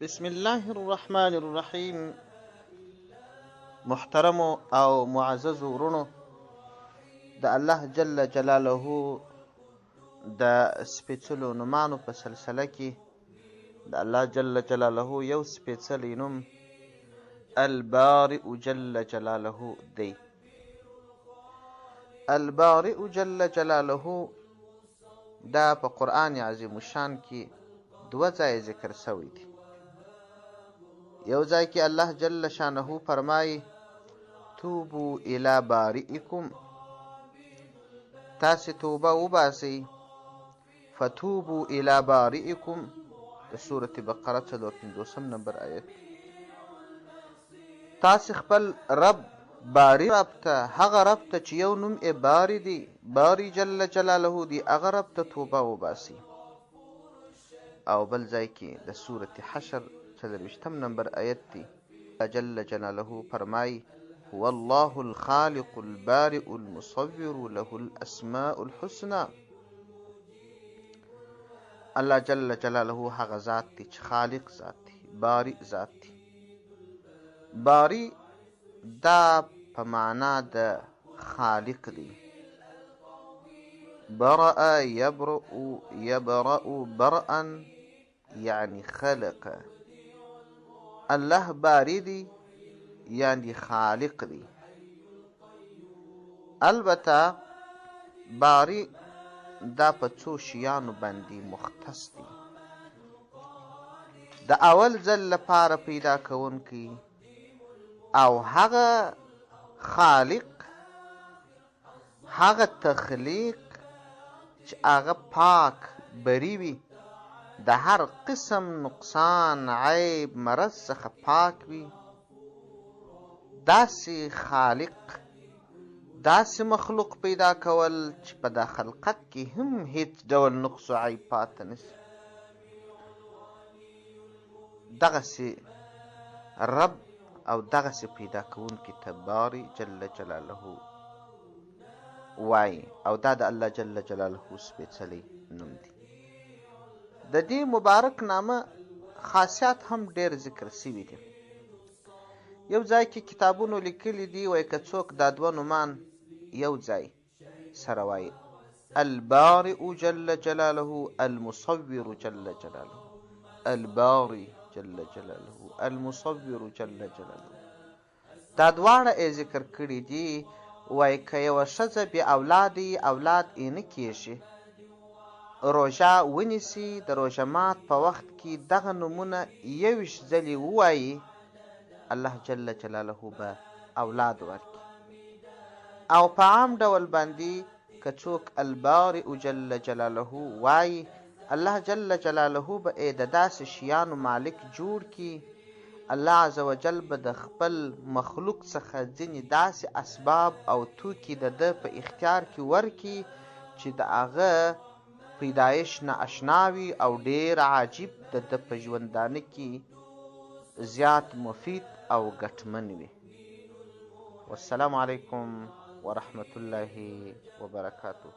بسم الله الرحمن الرحیم. محترم او معزز ورونو، د الله جل جلاله د سپېڅلو نومانو په سلسله کې د الله جل جلاله یو سپېڅلی نوم البارئ جل جلاله دی. البارئ جل جلاله دا په قرآن عظیم الشان کې دوه ځایه ذکر شوی دی. یو ځای کې الله جل شانه فرمایي توبو الی بارئکم، تاسې توبه وباسئ. فتوبو الی بارئکم د سورة بقره 450 نمبر آیت. تاسې خپل رب باری رب ته، هغه رب ته چې یو نوم یې باری دی، باری جل جلاله دی، هغه رب ته توبه وباسئ. او بل ځای کې د سورة حشر 24 نمبر آیت دی. جل جلاله فرمای هو الله الخالق البارئ المصور له الاسماء الحسنى. الله جل جلاله هغه ذات دی چې خالق ذات دی، بارئ ذات دی. بارئ دا په معنا د خالق دی. برأ یبرأ برأ یعنی خلق. الله باری دی یعنی خالق دی. البته باری دا په څو شیانو باندې مختص دی. د اول ځل لپاره پیدا کوونکی او هغه خالق، هغه تخلیق چې هغه پاک بری وي، د هر قسم نقصان عیب مرض څخه پاک وي. داسې خالق، داسې مخلوق پیدا کول چې په دا خلقت کې هم هیڅ ډول نقص و عیب پاته نشي. دغسې رب او دغسې پیدا کوونکي ته باری جل جلاله وایي، او دا د الله جل جلاله سپېڅلی نوم دی. د دې مبارک نامه خاصیات هم ډېر ذکر شوي دي. یو ځای کې کتابونو لیکلي دي، وایي که څوک دا دوه نومان یو ځای سره وایي، البارئ جل جلاله، المصور جل جلاله، البارئ جل جلاله، المصور جل جلاله. دا دواړه یې ذکر کړي دي. وایي که یوه ښځه بې اولاده یي، اولاد یې نه کېږي، روژه ونیسي، د روژه مات په وخت کې دغه نومونه 21 ځلې ووایي، الله جل جلاله به اولاد ورکړي. او په عام ډول باندې که څوک البارئ جل جلاله وایي، الله جل جلاله به د داسې شیانو مالک جوړ کړي. الله عز وجل به د خپل مخلوق څخه ځینې داسې اسباب او توکي د ده په اختیار کې ورکړي چې د هغه پیدایش نه اشنا وي او ډېر عجیب د ده په ژوندانه کې زیات مفید او ګټمن وي. والسلام علیکم ورحمة الله وبرکاته.